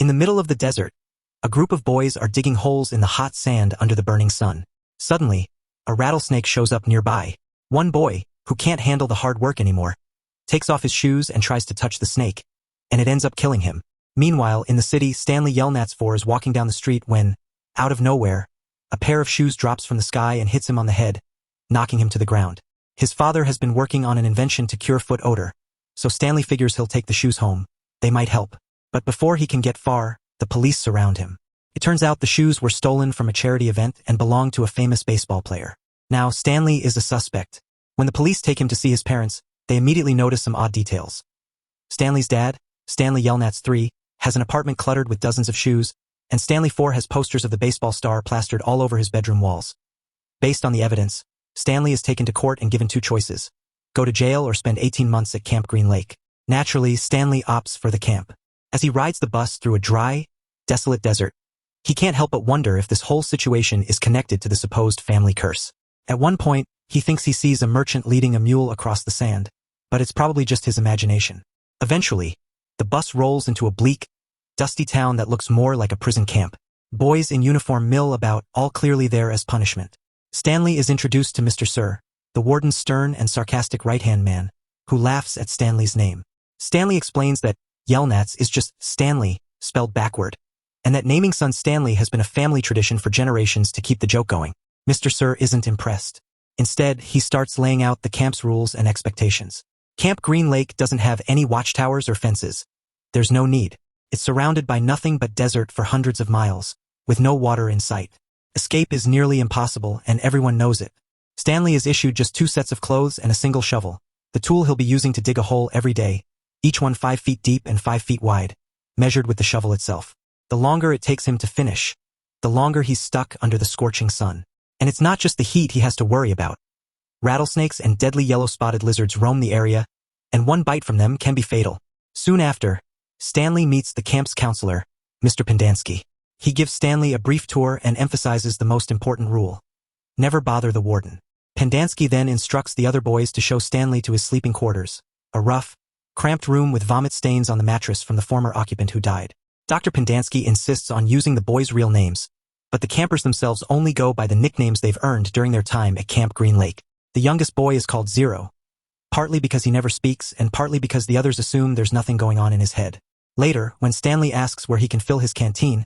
In the middle of the desert, a group of boys are digging holes in the hot sand under the burning sun. Suddenly, a rattlesnake shows up nearby. One boy, who can't handle the hard work anymore, takes off his shoes and tries to touch the snake, and it ends up killing him. Meanwhile, in the city, Stanley Yelnats is walking down the street when, out of nowhere, a pair of shoes drops from the sky and hits him on the head, knocking him to the ground. His father has been working on an invention to cure foot odor, so Stanley figures he'll take the shoes home. They might help. But before he can get far, the police surround him. It turns out the shoes were stolen from a charity event and belonged to a famous baseball player. Now, Stanley is a suspect. When the police take him to see his parents, they immediately notice some odd details. Stanley's dad, Stanley Yelnats III, has an apartment cluttered with dozens of shoes, and Stanley IV has posters of the baseball star plastered all over his bedroom walls. Based on the evidence, Stanley is taken to court and given two choices: go to jail or spend 18 months at Camp Green Lake. Naturally, Stanley opts for the camp. As he rides the bus through a dry, desolate desert, he can't help but wonder if this whole situation is connected to the supposed family curse. At one point, he thinks he sees a merchant leading a mule across the sand, but it's probably just his imagination. Eventually, the bus rolls into a bleak, dusty town that looks more like a prison camp. Boys in uniform mill about, all clearly there as punishment. Stanley is introduced to Mr. Sir, the warden's stern and sarcastic right-hand man, who laughs at Stanley's name. Stanley explains that Yelnats is just Stanley, spelled backward, and that naming son Stanley has been a family tradition for generations to keep the joke going. Mr. Sir isn't impressed. Instead, he starts laying out the camp's rules and expectations. Camp Green Lake doesn't have any watchtowers or fences. There's no need. It's surrounded by nothing but desert for hundreds of miles, with no water in sight. Escape is nearly impossible, and everyone knows it. Stanley is issued just 2 sets of clothes and a single shovel, the tool he'll be using to dig a hole every day, each one 5 feet deep and 5 feet wide, measured with the shovel itself. The longer it takes him to finish, the longer he's stuck under the scorching sun. And it's not just the heat he has to worry about. Rattlesnakes and deadly yellow-spotted lizards roam the area, and one bite from them can be fatal. Soon after, Stanley meets the camp's counselor, Mr. Pendanski. He gives Stanley a brief tour and emphasizes the most important rule: never bother the warden. Pendanski then instructs the other boys to show Stanley to his sleeping quarters, a rough, cramped room with vomit stains on the mattress from the former occupant who died. Dr. Pendanski insists on using the boys' real names, but the campers themselves only go by the nicknames they've earned during their time at Camp Green Lake. The youngest boy is called Zero, partly because he never speaks and partly because the others assume there's nothing going on in his head. Later, when Stanley asks where he can fill his canteen,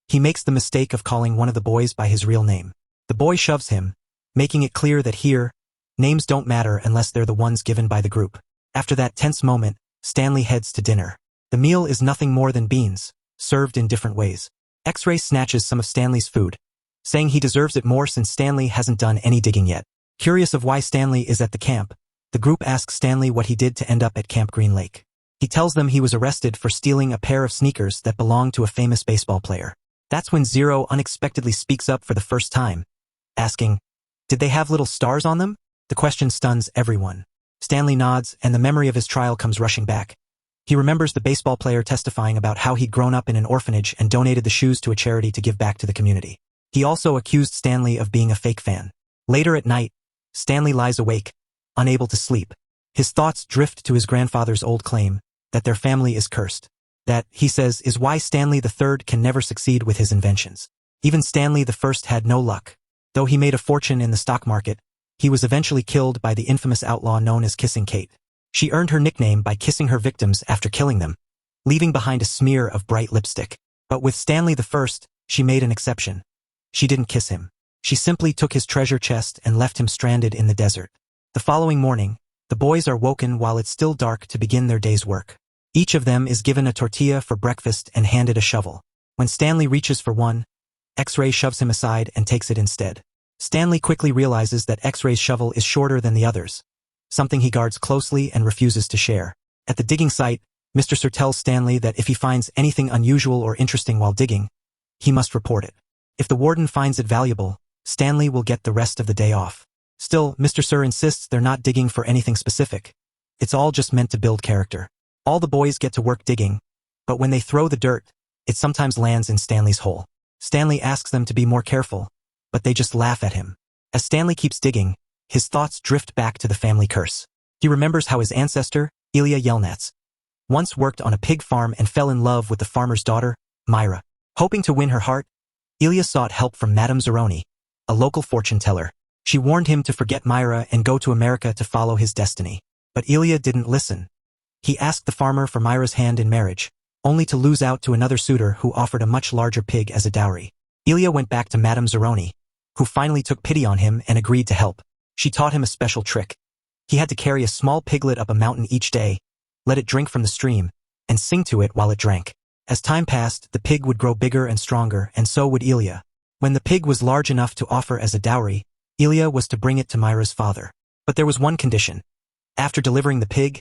he makes the mistake of calling one of the boys by his real name. The boy shoves him, making it clear that here, names don't matter unless they're the ones given by the group. After that tense moment, Stanley heads to dinner. The meal is nothing more than beans, served in different ways. X-Ray snatches some of Stanley's food, saying he deserves it more since Stanley hasn't done any digging yet. Curious of why Stanley is at the camp, the group asks Stanley what he did to end up at Camp Green Lake. He tells them he was arrested for stealing a pair of sneakers that belonged to a famous baseball player. That's when Zero unexpectedly speaks up for the first time, asking, "Did they have little stars on them?" The question stuns everyone. Stanley nods, and the memory of his trial comes rushing back. He remembers the baseball player testifying about how he'd grown up in an orphanage and donated the shoes to a charity to give back to the community. He also accused Stanley of being a fake fan. Later at night, Stanley lies awake, unable to sleep. His thoughts drift to his grandfather's old claim that their family is cursed. That, he says, is why Stanley III can never succeed with his inventions. Even Stanley I had no luck. Though he made a fortune in the stock market, he was eventually killed by the infamous outlaw known as Kissing Kate. She earned her nickname by kissing her victims after killing them, leaving behind a smear of bright lipstick. But with Stanley I, she made an exception. She didn't kiss him. She simply took his treasure chest and left him stranded in the desert. The following morning, the boys are woken while it's still dark to begin their day's work. Each of them is given a tortilla for breakfast and handed a shovel. When Stanley reaches for one, X-Ray shoves him aside and takes it instead. Stanley quickly realizes that X-Ray's shovel is shorter than the others, something he guards closely and refuses to share. At the digging site, Mr. Sir tells Stanley that if he finds anything unusual or interesting while digging, he must report it. If the warden finds it valuable, Stanley will get the rest of the day off. Still, Mr. Sir insists they're not digging for anything specific. It's all just meant to build character. All the boys get to work digging, but when they throw the dirt, it sometimes lands in Stanley's hole. Stanley asks them to be more careful, but they just laugh at him. As Stanley keeps digging, his thoughts drift back to the family curse. He remembers how his ancestor, Ilya Yelnats, once worked on a pig farm and fell in love with the farmer's daughter, Myra. Hoping to win her heart, Ilya sought help from Madame Zeroni, a local fortune teller. She warned him to forget Myra and go to America to follow his destiny. But Ilya didn't listen. He asked the farmer for Myra's hand in marriage, only to lose out to another suitor who offered a much larger pig as a dowry. Ilya went back to Madame Zeroni, who finally took pity on him and agreed to help. She taught him a special trick. He had to carry a small piglet up a mountain each day, let it drink from the stream, and sing to it while it drank. As time passed, the pig would grow bigger and stronger, and so would Ilya. When the pig was large enough to offer as a dowry, Ilya was to bring it to Myra's father. But there was one condition. After delivering the pig,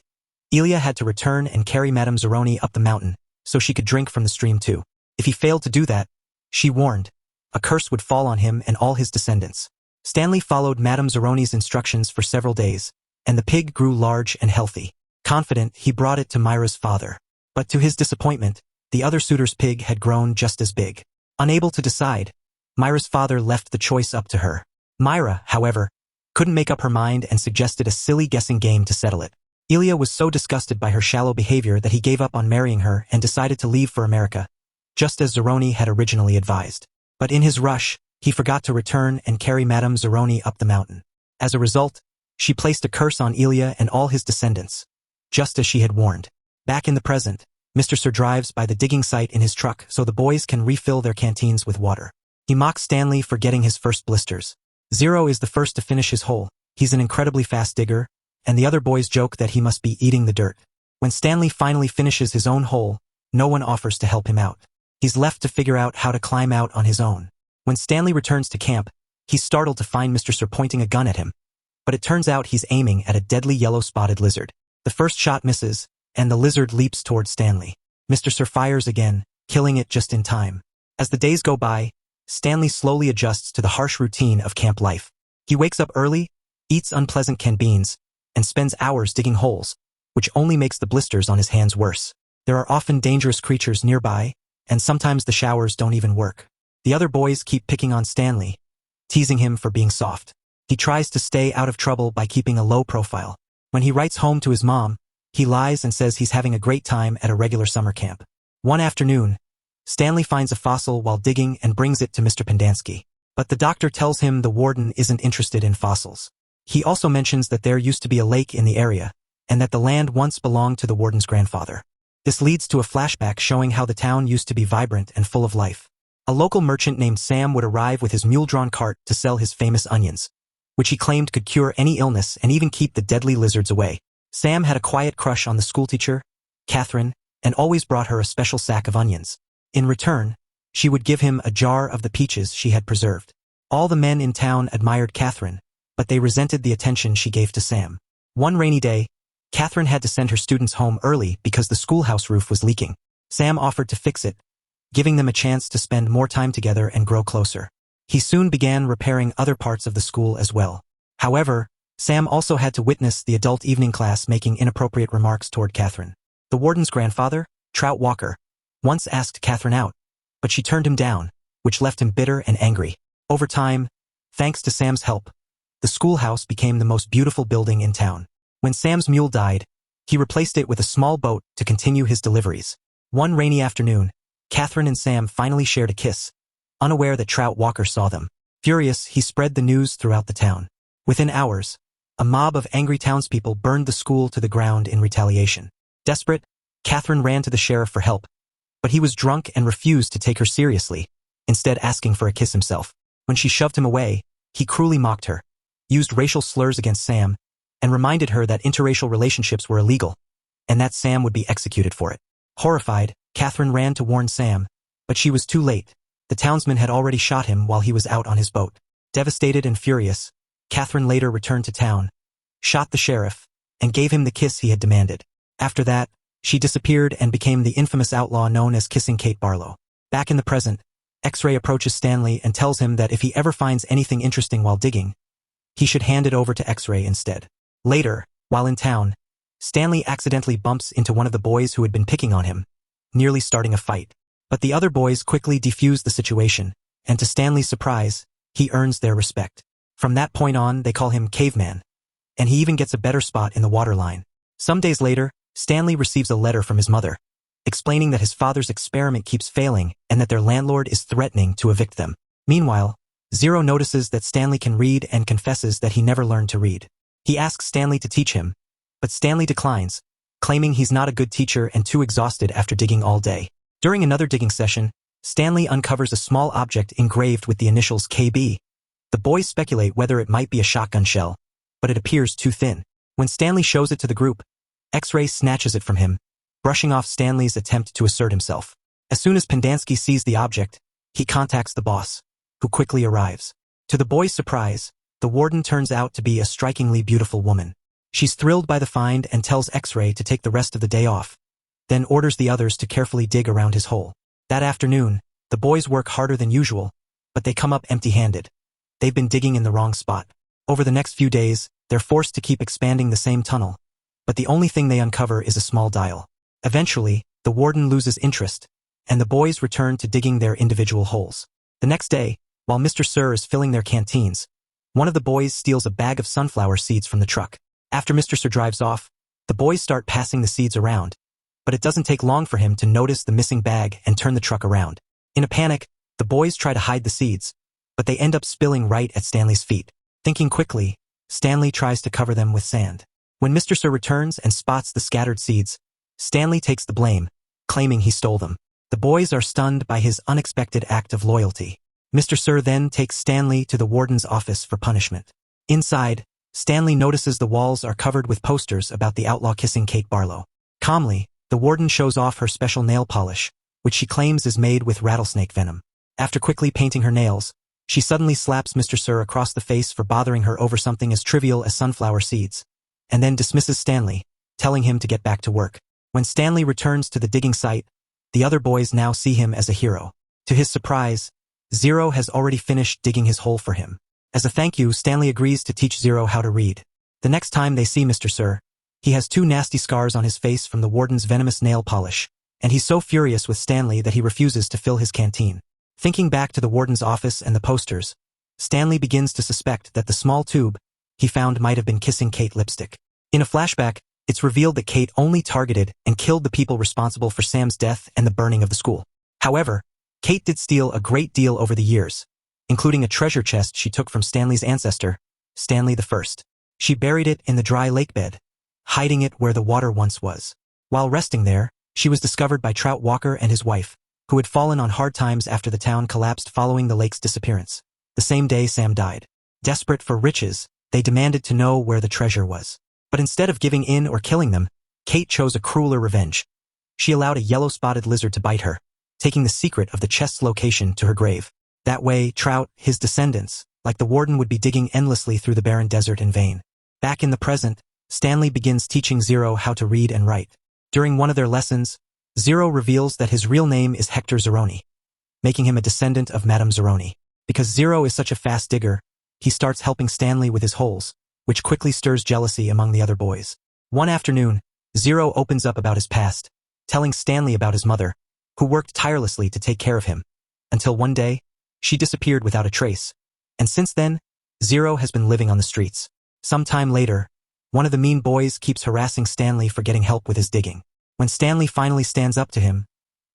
Ilya had to return and carry Madame Zeroni up the mountain, so she could drink from the stream too. If he failed to do that, she warned, a curse would fall on him and all his descendants. Stanley followed Madame Zeroni's instructions for several days, and the pig grew large and healthy. Confident, he brought it to Myra's father. But to his disappointment, the other suitor's pig had grown just as big. Unable to decide, Myra's father left the choice up to her. Myra, however, couldn't make up her mind and suggested a silly guessing game to settle it. Ilya was so disgusted by her shallow behavior that he gave up on marrying her and decided to leave for America, just as Zeroni had originally advised. But in his rush, he forgot to return and carry Madame Zeroni up the mountain. As a result, she placed a curse on Ilya and all his descendants, just as she had warned. Back in the present, Mr. Sir drives by the digging site in his truck so the boys can refill their canteens with water. He mocks Stanley for getting his first blisters. Zero is the first to finish his hole. He's an incredibly fast digger, and the other boys joke that he must be eating the dirt. When Stanley finally finishes his own hole, no one offers to help him out. He's left to figure out how to climb out on his own. When Stanley returns to camp, he's startled to find Mr. Sir pointing a gun at him. But it turns out he's aiming at a deadly yellow-spotted lizard. The first shot misses, and the lizard leaps towards Stanley. Mr. Sir fires again, killing it just in time. As the days go by, Stanley slowly adjusts to the harsh routine of camp life. He wakes up early, eats unpleasant canned beans, and spends hours digging holes, which only makes the blisters on his hands worse. There are often dangerous creatures nearby, and sometimes the showers don't even work. The other boys keep picking on Stanley, teasing him for being soft. He tries to stay out of trouble by keeping a low profile. When he writes home to his mom, he lies and says he's having a great time at a regular summer camp. One afternoon, Stanley finds a fossil while digging and brings it to Mr. Pendansky. But the doctor tells him the warden isn't interested in fossils. He also mentions that there used to be a lake in the area, and that the land once belonged to the warden's grandfather. This leads to a flashback showing how the town used to be vibrant and full of life. A local merchant named Sam would arrive with his mule-drawn cart to sell his famous onions, which he claimed could cure any illness and even keep the deadly lizards away. Sam had a quiet crush on the schoolteacher, Catherine, and always brought her a special sack of onions. In return, she would give him a jar of the peaches she had preserved. All the men in town admired Catherine, but they resented the attention she gave to Sam. One rainy day, Catherine had to send her students home early because the schoolhouse roof was leaking. Sam offered to fix it, giving them a chance to spend more time together and grow closer. He soon began repairing other parts of the school as well. However, Sam also had to witness the adult evening class making inappropriate remarks toward Catherine. The warden's grandfather, Trout Walker, once asked Catherine out, but she turned him down, which left him bitter and angry. Over time, thanks to Sam's help, the schoolhouse became the most beautiful building in town. When Sam's mule died, he replaced it with a small boat to continue his deliveries. One rainy afternoon, Catherine and Sam finally shared a kiss, unaware that Trout Walker saw them. Furious, he spread the news throughout the town. Within hours, a mob of angry townspeople burned the school to the ground in retaliation. Desperate, Catherine ran to the sheriff for help, but he was drunk and refused to take her seriously, instead asking for a kiss himself. When she shoved him away, he cruelly mocked her, used racial slurs against Sam, and reminded her that interracial relationships were illegal, and that Sam would be executed for it. Horrified, Catherine ran to warn Sam, but she was too late. The townsman had already shot him while he was out on his boat. Devastated and furious, Catherine later returned to town, shot the sheriff, and gave him the kiss he had demanded. After that, she disappeared and became the infamous outlaw known as Kissing Kate Barlow. Back in the present, X-Ray approaches Stanley and tells him that if he ever finds anything interesting while digging, he should hand it over to X-Ray instead. Later, while in town, Stanley accidentally bumps into one of the boys who had been picking on him, nearly starting a fight. But the other boys quickly defuse the situation, and to Stanley's surprise, he earns their respect. From that point on, they call him Caveman, and he even gets a better spot in the water line. Some days later, Stanley receives a letter from his mother, explaining that his father's experiment keeps failing and that their landlord is threatening to evict them. Meanwhile, Zero notices that Stanley can read and confesses that he never learned to read. He asks Stanley to teach him, but Stanley declines, claiming he's not a good teacher and too exhausted after digging all day. During another digging session, Stanley uncovers a small object engraved with the initials KB. The boys speculate whether it might be a shotgun shell, but it appears too thin. When Stanley shows it to the group, X-Ray snatches it from him, brushing off Stanley's attempt to assert himself. As soon as Pendanski sees the object, he contacts the boss, who quickly arrives. To the boys' surprise, the warden turns out to be a strikingly beautiful woman. She's thrilled by the find and tells X-Ray to take the rest of the day off, then orders the others to carefully dig around his hole. That afternoon, the boys work harder than usual, but they come up empty-handed. They've been digging in the wrong spot. Over the next few days, they're forced to keep expanding the same tunnel, but the only thing they uncover is a small dial. Eventually, the warden loses interest, and the boys return to digging their individual holes. The next day, while Mr. Sir is filling their canteens, one of the boys steals a bag of sunflower seeds from the truck. After Mr. Sir drives off, the boys start passing the seeds around, but it doesn't take long for him to notice the missing bag and turn the truck around. In a panic, the boys try to hide the seeds, but they end up spilling right at Stanley's feet. Thinking quickly, Stanley tries to cover them with sand. When Mr. Sir returns and spots the scattered seeds, Stanley takes the blame, claiming he stole them. The boys are stunned by his unexpected act of loyalty. Mr. Sir then takes Stanley to the warden's office for punishment. Inside, Stanley notices the walls are covered with posters about the outlaw kissing Kate Barlow. Calmly, the warden shows off her special nail polish, which she claims is made with rattlesnake venom. After quickly painting her nails, she suddenly slaps Mr. Sir across the face for bothering her over something as trivial as sunflower seeds, and then dismisses Stanley, telling him to get back to work. When Stanley returns to the digging site, the other boys now see him as a hero. To his surprise, Zero has already finished digging his hole for him. As a thank you, Stanley agrees to teach Zero how to read. The next time they see Mr. Sir, he has 2 nasty scars on his face from the warden's venomous nail polish, and he's so furious with Stanley that he refuses to fill his canteen. Thinking back to the warden's office and the posters, Stanley begins to suspect that the small tube he found might have been kissing Kate lipstick. In a flashback, it's revealed that Kate only targeted and killed the people responsible for Sam's death and the burning of the school. However, Kate did steal a great deal over the years, including a treasure chest she took from Stanley's ancestor, Stanley I. She buried it in the dry lake bed, hiding it where the water once was. While resting there, she was discovered by Trout Walker and his wife, who had fallen on hard times after the town collapsed following the lake's disappearance. The same day Sam died. Desperate for riches, they demanded to know where the treasure was. But instead of giving in or killing them, Kate chose a crueler revenge. She allowed a yellow-spotted lizard to bite her, taking the secret of the chest's location to her grave. That way, Trout, his descendants, like the warden, would be digging endlessly through the barren desert in vain. Back in the present, Stanley begins teaching Zero how to read and write. During one of their lessons, Zero reveals that his real name is Hector Zeroni, making him a descendant of Madame Zeroni. Because Zero is such a fast digger, he starts helping Stanley with his holes, which quickly stirs jealousy among the other boys. One afternoon, Zero opens up about his past, telling Stanley about his mother, who worked tirelessly to take care of him, until one day, she disappeared without a trace, and since then, Zero has been living on the streets. Some time later, one of the mean boys keeps harassing Stanley for getting help with his digging. When Stanley finally stands up to him,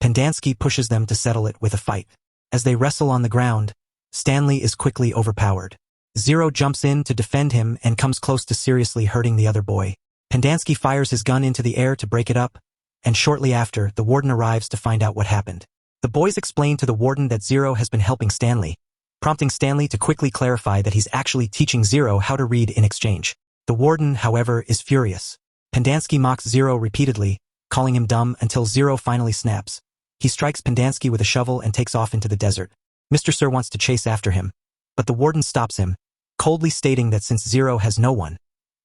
Pendanski pushes them to settle it with a fight. As they wrestle on the ground, Stanley is quickly overpowered. Zero jumps in to defend him and comes close to seriously hurting the other boy. Pendanski fires his gun into the air to break it up, and shortly after, the warden arrives to find out what happened. The boys explain to the warden that Zero has been helping Stanley, prompting Stanley to quickly clarify that he's actually teaching Zero how to read in exchange. The warden, however, is furious. Pendanski mocks Zero repeatedly, calling him dumb until Zero finally snaps. He strikes Pendanski with a shovel and takes off into the desert. Mr. Sir wants to chase after him, but the warden stops him, coldly stating that since Zero has no one,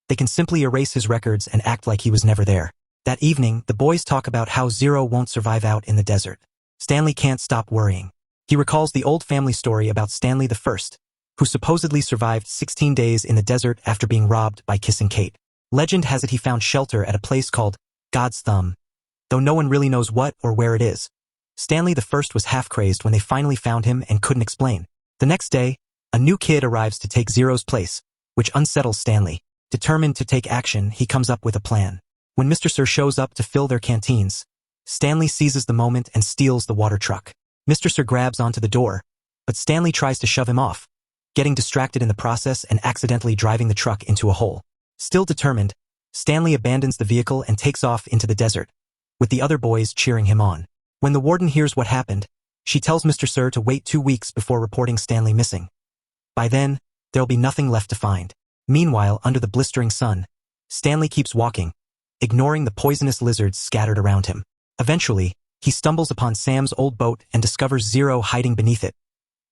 they can simply erase his records and act like he was never there. That evening, the boys talk about how Zero won't survive out in the desert. Stanley can't stop worrying. He recalls the old family story about Stanley I, who supposedly survived 16 days in the desert after being robbed by kissing Kate. Legend has it he found shelter at a place called God's Thumb, though no one really knows what or where it is. Stanley I was half-crazed when they finally found him and couldn't explain. The next day, a new kid arrives to take Zero's place, which unsettles Stanley. Determined to take action, he comes up with a plan. When Mr. Sir shows up to fill their canteens, Stanley seizes the moment and steals the water truck. Mr. Sir grabs onto the door, but Stanley tries to shove him off, getting distracted in the process and accidentally driving the truck into a hole. Still determined, Stanley abandons the vehicle and takes off into the desert, with the other boys cheering him on. When the warden hears what happened, she tells Mr. Sir to wait 2 weeks before reporting Stanley missing. By then, there'll be nothing left to find. Meanwhile, under the blistering sun, Stanley keeps walking, ignoring the poisonous lizards scattered around him. Eventually, he stumbles upon Sam's old boat and discovers Zero hiding beneath it,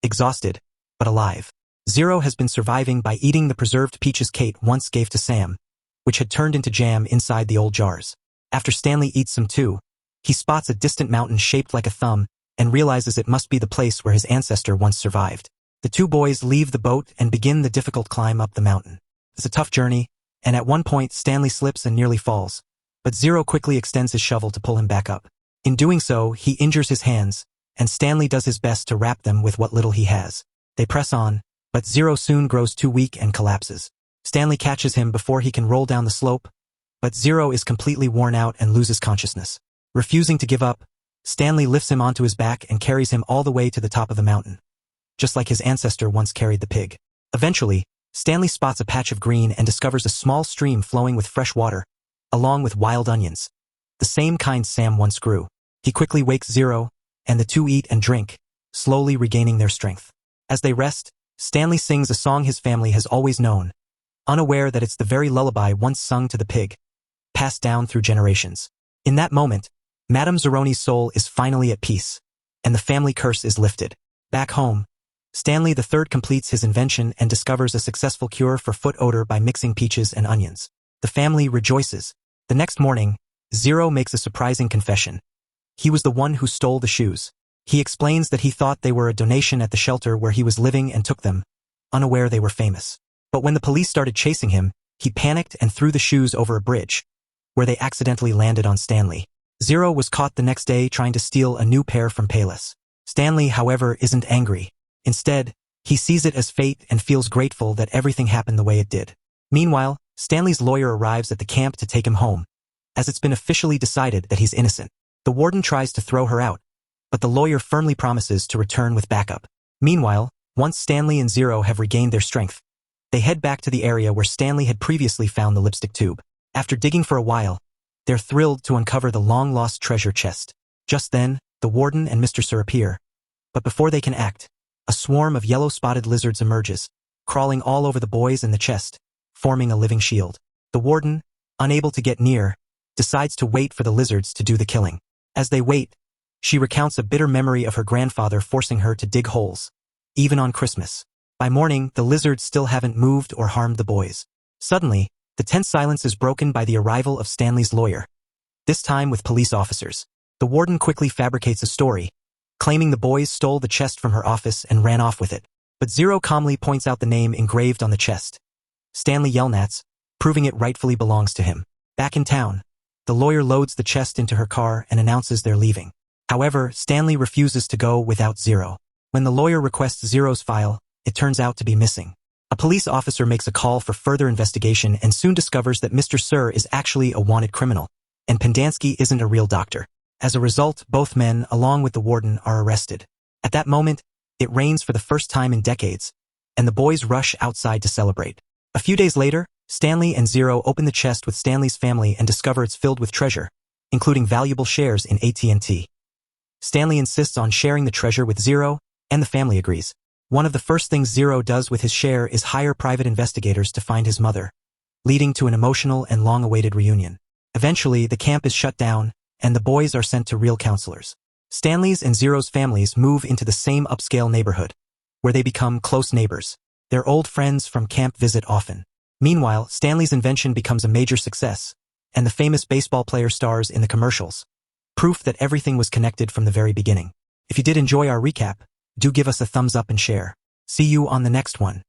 exhausted, but alive. Zero has been surviving by eating the preserved peaches Kate once gave to Sam, which had turned into jam inside the old jars. After Stanley eats some too, he spots a distant mountain shaped like a thumb and realizes it must be the place where his ancestor once survived. The two boys leave the boat and begin the difficult climb up the mountain. It's a tough journey, and at one point Stanley slips and nearly falls, but Zero quickly extends his shovel to pull him back up. In doing so, he injures his hands, and Stanley does his best to wrap them with what little he has. They press on, but Zero soon grows too weak and collapses. Stanley catches him before he can roll down the slope, but Zero is completely worn out and loses consciousness. Refusing to give up, Stanley lifts him onto his back and carries him all the way to the top of the mountain, just like his ancestor once carried the pig. Eventually, Stanley spots a patch of green and discovers a small stream flowing with fresh water, along with wild onions, the same kind Sam once grew. He quickly wakes Zero, and the two eat and drink, slowly regaining their strength. As they rest, Stanley sings a song his family has always known, unaware that it's the very lullaby once sung to the pig, passed down through generations. In that moment, Madame Zeroni's soul is finally at peace, and the family curse is lifted. Back home, Stanley III completes his invention and discovers a successful cure for foot odor by mixing peaches and onions. The family rejoices. The next morning, Zero makes a surprising confession. He was the one who stole the shoes. He explains that he thought they were a donation at the shelter where he was living and took them, unaware they were famous. But when the police started chasing him, he panicked and threw the shoes over a bridge, where they accidentally landed on Stanley. Zero was caught the next day trying to steal a new pair from Payless. Stanley, however, isn't angry. Instead, he sees it as fate and feels grateful that everything happened the way it did. Meanwhile, Stanley's lawyer arrives at the camp to take him home, as it's been officially decided that he's innocent. The warden tries to throw her out, but the lawyer firmly promises to return with backup. Meanwhile, once Stanley and Zero have regained their strength, they head back to the area where Stanley had previously found the lipstick tube. After digging for a while, they're thrilled to uncover the long-lost treasure chest. Just then, the warden and Mr. Sir appear, but before they can act, a swarm of yellow-spotted lizards emerges, crawling all over the boys and the chest, forming a living shield. The warden, unable to get near, decides to wait for the lizards to do the killing. As they wait, she recounts a bitter memory of her grandfather forcing her to dig holes, even on Christmas. By morning, the lizards still haven't moved or harmed the boys. Suddenly, the tense silence is broken by the arrival of Stanley's lawyer, this time with police officers. The warden quickly fabricates a story, claiming the boys stole the chest from her office and ran off with it. But Zero calmly points out the name engraved on the chest, Stanley Yelnats, proving it rightfully belongs to him. Back in town, the lawyer loads the chest into her car and announces they're leaving. However, Stanley refuses to go without Zero. When the lawyer requests Zero's file, it turns out to be missing. A police officer makes a call for further investigation and soon discovers that Mr. Sir is actually a wanted criminal, and Pendansky isn't a real doctor. As a result, both men, along with the warden, are arrested. At that moment, it rains for the first time in decades, and the boys rush outside to celebrate. A few days later, Stanley and Zero open the chest with Stanley's family and discover it's filled with treasure, including valuable shares in AT&T. Stanley insists on sharing the treasure with Zero, and the family agrees. One of the first things Zero does with his share is hire private investigators to find his mother, leading to an emotional and long-awaited reunion. Eventually, the camp is shut down, and the boys are sent to real counselors. Stanley's and Zero's families move into the same upscale neighborhood, where they become close neighbors. Their old friends from camp visit often. Meanwhile, Stanley's invention becomes a major success, and the famous baseball player stars in the commercials, proof that everything was connected from the very beginning. If you did enjoy our recap, do give us a thumbs up and share. See you on the next one.